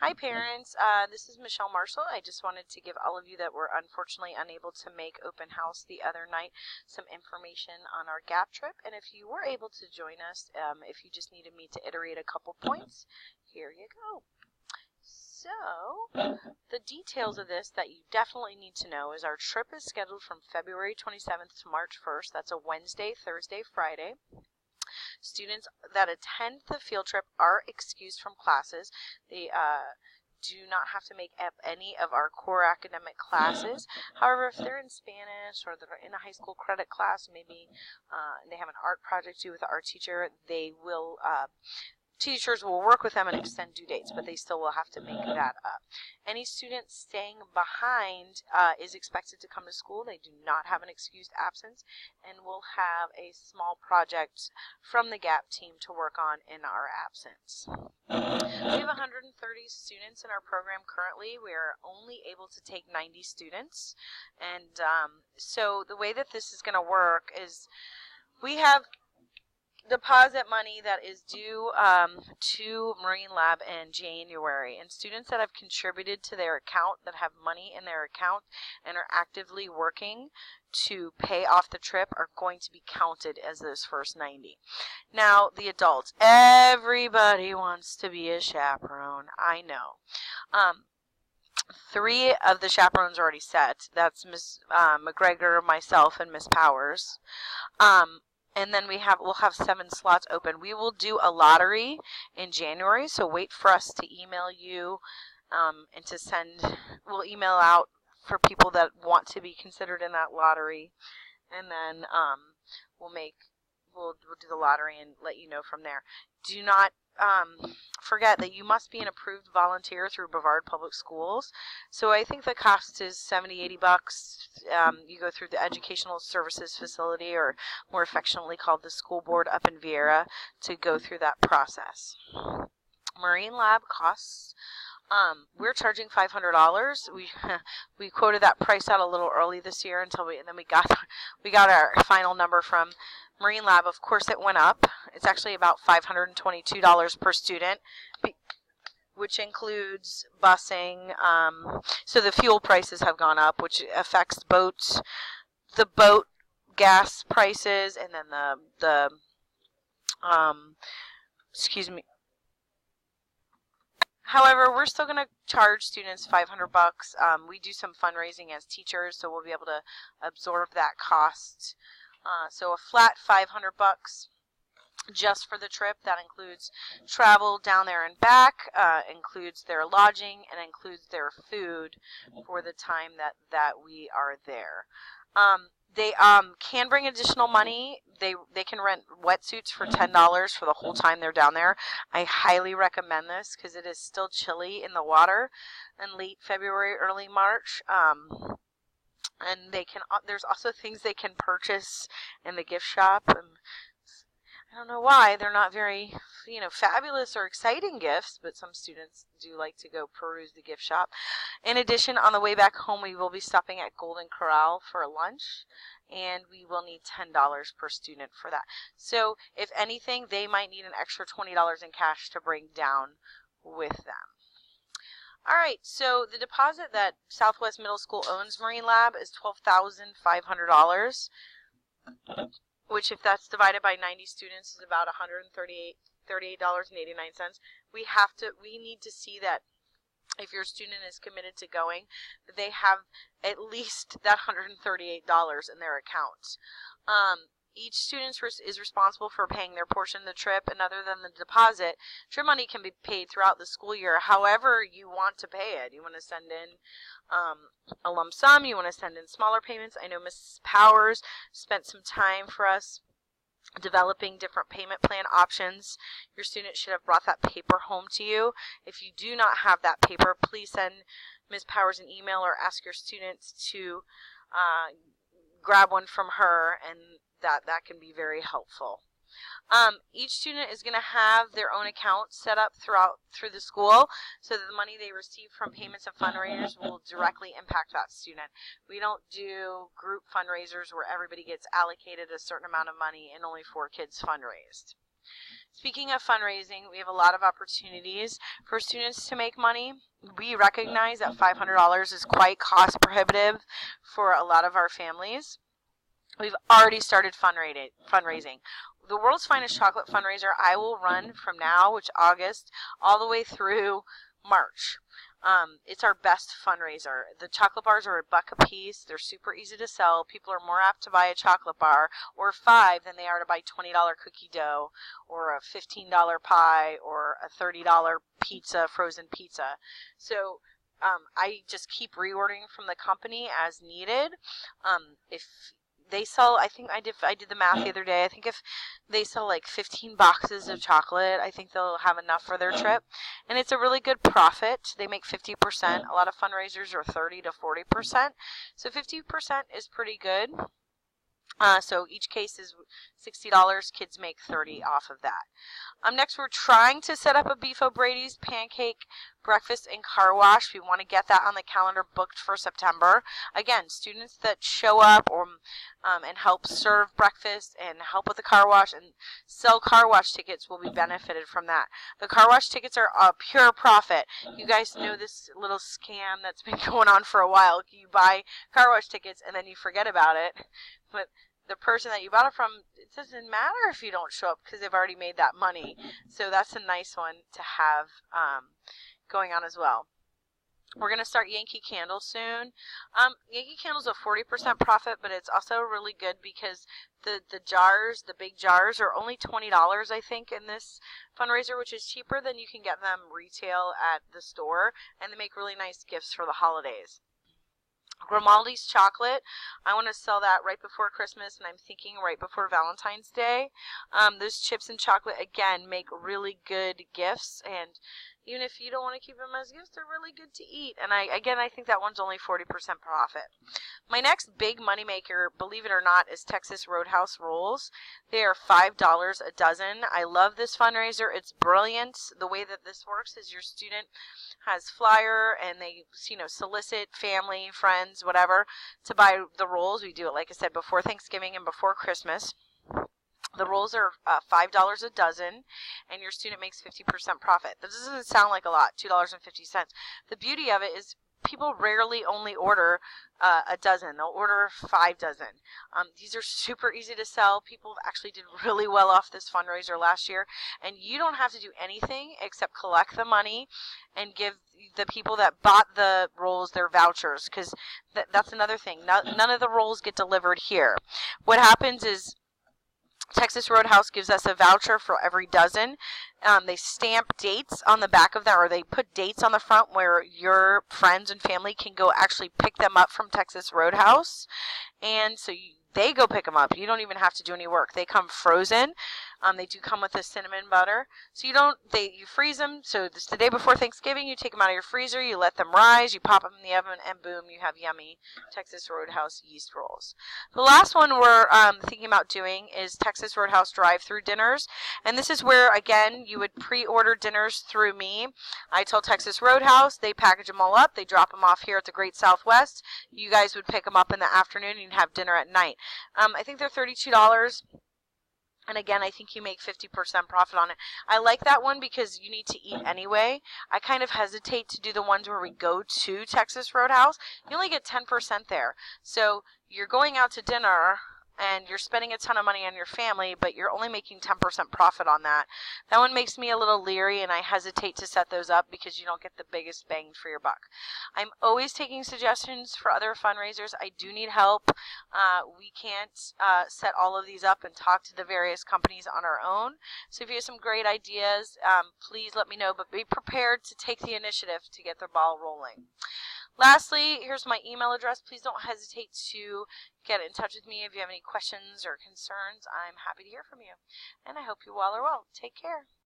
Hi parents, this is Michelle Marshall. I just wanted to give all of you that were unfortunately unable to make open house the other night some information on our GAPP trip. And if you were able to join us, if you just needed me to iterate a couple points, here you go. So, the details of this that you definitely need to know is our trip is scheduled from February 27th to March 1st. That's a Wednesday, Thursday, Friday. Students that attend the field trip are excused from classes. They do not have to make up any of our core academic classes. However, if they're in Spanish or they're in a high school credit class, maybe they have an art project due with the art teacher, they will teachers will work with them and extend due dates, but they still will have to make that up. Any student staying behind is expected to come to school. They do not have an excused absence and will have a small project from the GAPP team to work on in our absence. We have 130 students in our program currently. We are only able to take 90 students. And so the way that this is going to work is we have deposit money that is due to Marine Lab in January, and students that have contributed to their account, that have money in their account and are actively working to pay off the trip are going to be counted as those first 90. Now the adults, everybody wants to be a chaperone, I know. 3 of the chaperones are already set. That's Miss McGregor, myself, and Miss Powers. And then we'll have 7 slots open. We will do a lottery in January, so wait for us to email you and to send. We'll email out for people that want to be considered in that lottery, and then we'll do the lottery and let you know from there. Do not forget that you must be an approved volunteer through Brevard Public Schools. So I think the cost is $70-80. You go through the Educational Services Facility, or more affectionately called the School Board up in Viera, to go through that process. Marine Lab costs. We're charging $500. We quoted that price out a little early this year and then we got our final number from Marine Lab. Of course, it went up. It's actually about $522 per student, which includes busing. So the fuel prices have gone up, which affects the boat gas prices, and then excuse me. However, we're still going to charge students $500. We do some fundraising as teachers, so we'll be able to absorb that cost. So a flat $500 just for the trip. That includes travel down there and back, includes their lodging, and includes their food for the time that we are there. They can bring additional money. They can rent wetsuits for $10 for the whole time they're down there. I highly recommend this because it is still chilly in the water in late February, early March. And there's also things they can purchase in the gift shop. And I don't know why they're not very, fabulous or exciting gifts, but some students do like to go peruse the gift shop. In addition, on the way back home, we will be stopping at Golden Corral for lunch, and we will need $10 per student for that. So, if anything, they might need an extra $20 in cash to bring down with them. All right, so the deposit that Southwest Middle School owns Marine Lab is $12,500. Which, if that's divided by 90 students, is about $138.89. We need to see that if your student is committed to going, that they have at least that $138 in their account. Each student is responsible for paying their portion of the trip, and other than the deposit, trip money can be paid throughout the school year however you want to pay it. You want to send in a lump sum, you want to send in smaller payments. I know Mrs. Powers spent some time for us developing different payment plan options. Your student should have brought that paper home to you. If you do not have that paper, please send Ms. Powers an email or ask your students to grab one from her, and that can be very helpful. Each student is going to have their own account set up through the school, so that the money they receive from payments and fundraisers will directly impact that student. We don't do group fundraisers where everybody gets allocated a certain amount of money and only 4 kids fundraised. Speaking of fundraising, we have a lot of opportunities for students to make money. We recognize that $500 is quite cost prohibitive for a lot of our families. We've already started fundraising. The World's Finest Chocolate fundraiser I will run from now, which August, all the way through March. It's our best fundraiser. The chocolate bars are $1 a piece. They're super easy to sell. People are more apt to buy a chocolate bar or 5 than they are to buy $20 cookie dough or a $15 pie or a $30 pizza, frozen pizza. So I just keep reordering from the company as needed. If they sell, I think I did the math the other day. I think if they sell like 15 boxes of chocolate, I think they'll have enough for their trip. And it's a really good profit. They make 50%. A lot of fundraisers are 30 to 40%. So 50% is pretty good. So each case is $60. Kids make $30 off of that. Next, we're trying to set up a Beef O'Brady's pancake breakfast and car wash. We want to get that on the calendar booked for September. Again, students that show up or and help serve breakfast and help with the car wash and sell car wash tickets will be benefited from that. The car wash tickets are a pure profit. You guys know this little scam that's been going on for a while. You buy car wash tickets and then you forget about it. But the person that you bought it from, it doesn't matter if you don't show up because they've already made that money. So that's a nice one to have going on as well. We're going to start Yankee Candle soon. Yankee Candle's a 40% profit, but it's also really good because the jars, the big jars, are only $20, I think, in this fundraiser, which is cheaper than you can get them retail at the store, and they make really nice gifts for the holidays. Grimaldi's chocolate, I want to sell that right before Christmas, and I'm thinking right before Valentine's Day. Those chips and chocolate, again, make really good gifts, and even if you don't want to keep them as gifts, they're really good to eat. And I think that one's only 40% profit. My next big moneymaker, believe it or not, is Texas Roadhouse rolls. They are $5 a dozen. I love this fundraiser. It's brilliant. The way that this works is your student has flyer and they, solicit family, friends, whatever, to buy the rolls. We do it, like I said, before Thanksgiving and before Christmas. The rolls are $5 a dozen, and your student makes 50% profit. That doesn't sound like a lot, $2.50. The beauty of it is people rarely only order a dozen. They'll order 5 dozen. These are super easy to sell. People actually did really well off this fundraiser last year, and you don't have to do anything except collect the money and give the people that bought the rolls their vouchers, because that's another thing. None of the rolls get delivered here. What happens is Texas Roadhouse gives us a voucher for every dozen. They stamp dates on the back of that, or they put dates on the front where your friends and family can go actually pick them up from Texas Roadhouse. And so they go pick them up. You don't even have to do any work. They come frozen. They do come with the cinnamon butter. So you freeze them. So this the day before Thanksgiving, you take them out of your freezer, you let them rise, you pop them in the oven, and boom, you have yummy Texas Roadhouse yeast rolls. The last one we're thinking about doing is Texas Roadhouse drive-through dinners. And this is where, again, you would pre-order dinners through me. I tell Texas Roadhouse, they package them all up, they drop them off here at the Great Southwest. You guys would pick them up in the afternoon and have dinner at night. I think they're $32. And again, I think you make 50% profit on it. I like that one because you need to eat anyway. I kind of hesitate to do the ones where we go to Texas Roadhouse. You only get 10% there. So you're going out to dinner and you're spending a ton of money on your family, but you're only making 10% profit on that. That one makes me a little leery, and I hesitate to set those up because you don't get the biggest bang for your buck. I'm always taking suggestions for other fundraisers. I do need help. We can't set all of these up and talk to the various companies on our own. So if you have some great ideas, please let me know, but be prepared to take the initiative to get the ball rolling. Lastly, here's my email address. Please don't hesitate to get in touch with me if you have any questions or concerns. I'm happy to hear from you. And I hope you all are well. Take care.